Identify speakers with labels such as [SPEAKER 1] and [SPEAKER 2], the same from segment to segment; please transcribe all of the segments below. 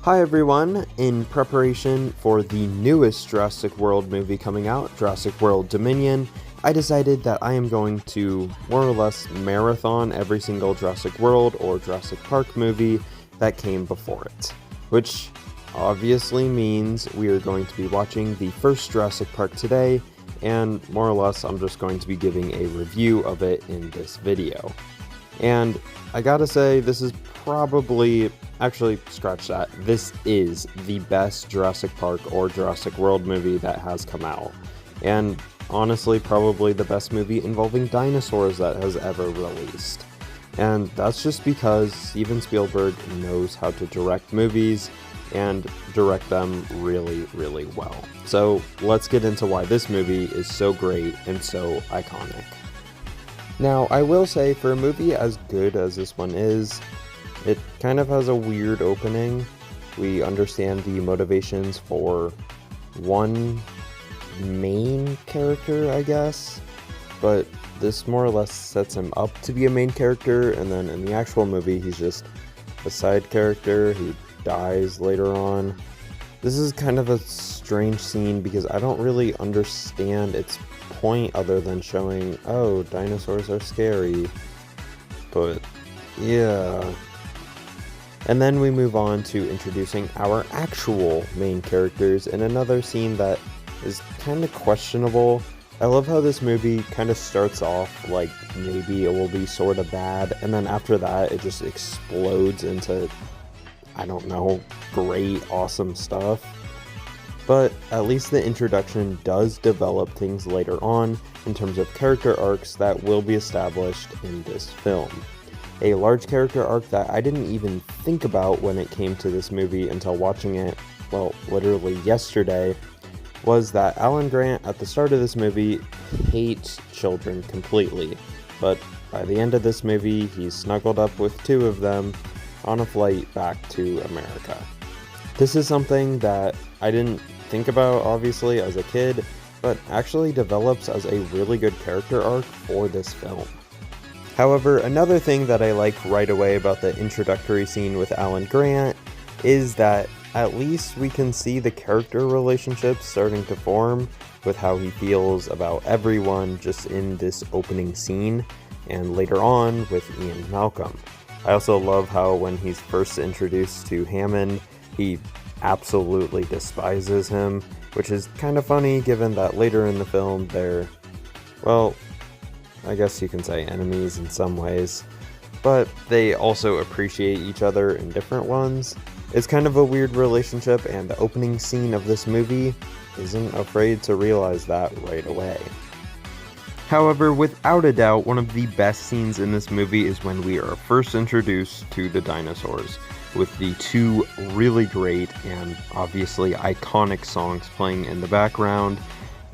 [SPEAKER 1] Hi everyone, in preparation for the newest Jurassic World movie coming out, Jurassic World Dominion, I decided that I am going to more or less marathon every single Jurassic World or Jurassic Park movie that came before it. Which obviously means we are going to be watching the first Jurassic Park today, and more or less I'm just going to be giving a review of it in this video. And I gotta say, this is probably, actually scratch that, this is the best Jurassic Park or Jurassic World movie that has come out. And honestly, probably the best movie involving dinosaurs that has ever released. And that's just because Steven Spielberg knows how to direct movies and direct them really, really well. So let's get into why this movie is so great and so iconic. Now, I will say, for a movie as good as this one is, it kind of has a weird opening. We understand the motivations for one main character, I guess, but this more or less sets him up to be a main character, and then in the actual movie, he's just a side character who dies later on. This is kind of a strange scene because I don't really understand its point other than showing, oh, dinosaurs are scary, but yeah. And then we move on to introducing our actual main characters in another scene that is kind of questionable. I love how this movie kind of starts off like maybe it will be sort of bad, and then after that it just explodes into, I don't know, great, awesome stuff. But at least the introduction does develop things later on in terms of character arcs that will be established in this film. A large character arc that I didn't even think about when it came to this movie until watching it, well, literally yesterday, was that Alan Grant at the start of this movie hates children completely, but by the end of this movie he's snuggled up with two of them on a flight back to America. This is something that I didn't think about, obviously, as a kid, but actually develops as a really good character arc for this film. However, another thing that I like right away about the introductory scene with Alan Grant is that at least we can see the character relationships starting to form with how he feels about everyone just in this opening scene, and later on with Ian Malcolm. I also love how when he's first introduced to Hammond, he absolutely despises him, which is kind of funny given that later in the film they're, well, I guess you can say enemies in some ways, but they also appreciate each other in different ones. It's kind of a weird relationship, and the opening scene of this movie isn't afraid to realize that right away. However, without a doubt, one of the best scenes in this movie is when we are first introduced to the dinosaurs, with the two really great and obviously iconic songs playing in the background,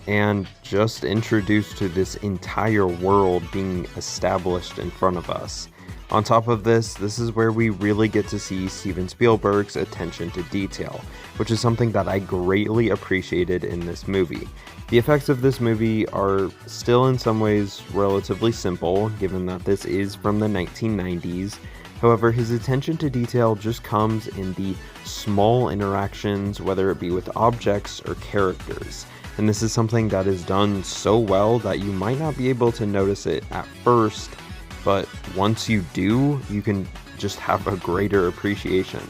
[SPEAKER 1] and just introduced to this entire world being established in front of us. On top of this is where we really get to see Steven Spielberg's attention to detail, which is something that I greatly appreciated in this movie. The effects of this movie are still in some ways relatively simple, given that this is from the 1990s. However, his attention to detail just comes in the small interactions, whether it be with objects or characters. And this is something that is done so well that you might not be able to notice it at first, but once you do, you can just have a greater appreciation.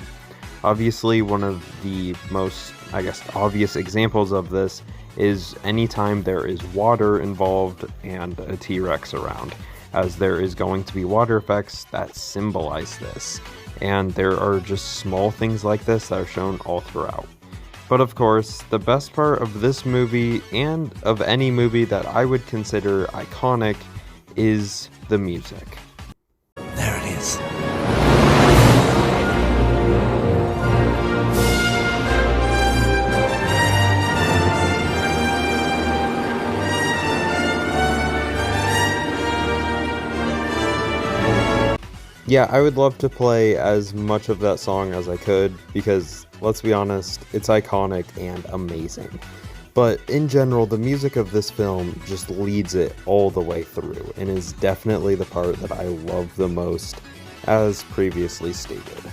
[SPEAKER 1] Obviously, one of the most, I guess, obvious examples of this is anytime there is water involved and a T-Rex around, as there is going to be water effects that symbolize this, and there are just small things like this that are shown all throughout. But of course, the best part of this movie, and of any movie that I would consider iconic, is the music.
[SPEAKER 2] There it is.
[SPEAKER 1] Yeah, I would love to play as much of that song as I could, because, let's be honest, it's iconic and amazing. But in general, the music of this film just leads it all the way through, and is definitely the part that I love the most, as previously stated.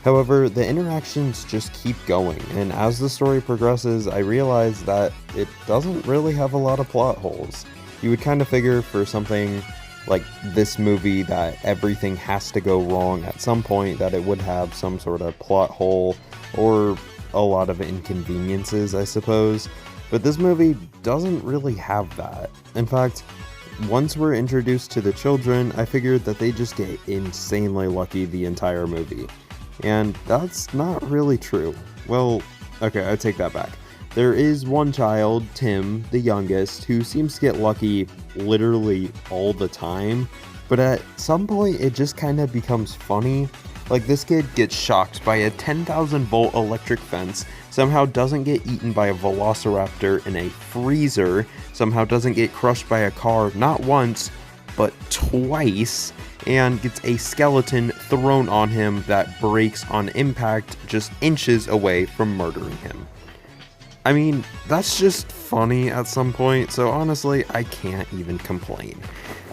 [SPEAKER 1] However, the interactions just keep going, and as the story progresses, I realize that it doesn't really have a lot of plot holes. You would kind of figure for something like this movie that everything has to go wrong at some point, that it would have some sort of plot hole or a lot of inconveniences, I suppose. But this movie doesn't really have that. In fact, once we're introduced to the children, I figured that they just get insanely lucky the entire movie. And that's not really true. Well, okay, I take that back. There is one child, Tim, the youngest, who seems to get lucky literally all the time, but at some point it just kind of becomes funny. Like, this kid gets shocked by a 10,000 volt electric fence, somehow doesn't get eaten by a velociraptor in a freezer, somehow doesn't get crushed by a car not once, but twice, and gets a skeleton thrown on him that breaks on impact just inches away from murdering him. I mean, that's just funny at some point, so honestly, I can't even complain.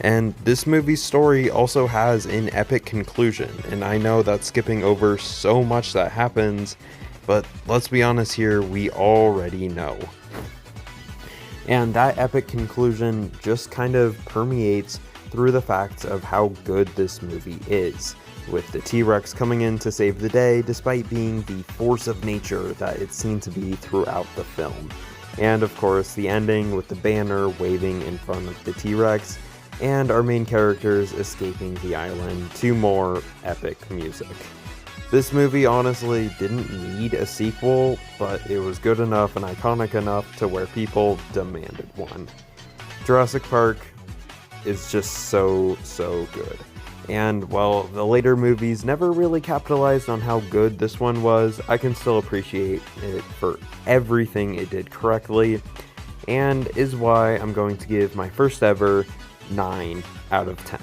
[SPEAKER 1] And this movie's story also has an epic conclusion, and I know that's skipping over so much that happens, but let's be honest here, we already know. And that epic conclusion just kind of permeates through the facts of how good this movie is, with the T-Rex coming in to save the day despite being the force of nature that it's seen to be throughout the film. And of course, the ending with the banner waving in front of the T-Rex, and our main characters escaping the island to more epic music. This movie honestly didn't need a sequel, but it was good enough and iconic enough to where people demanded one. Jurassic Park is just so good. And while the later movies never really capitalized on how good this one was, I can still appreciate it for everything it did correctly, and is why I'm going to give my first ever 9 out of 10.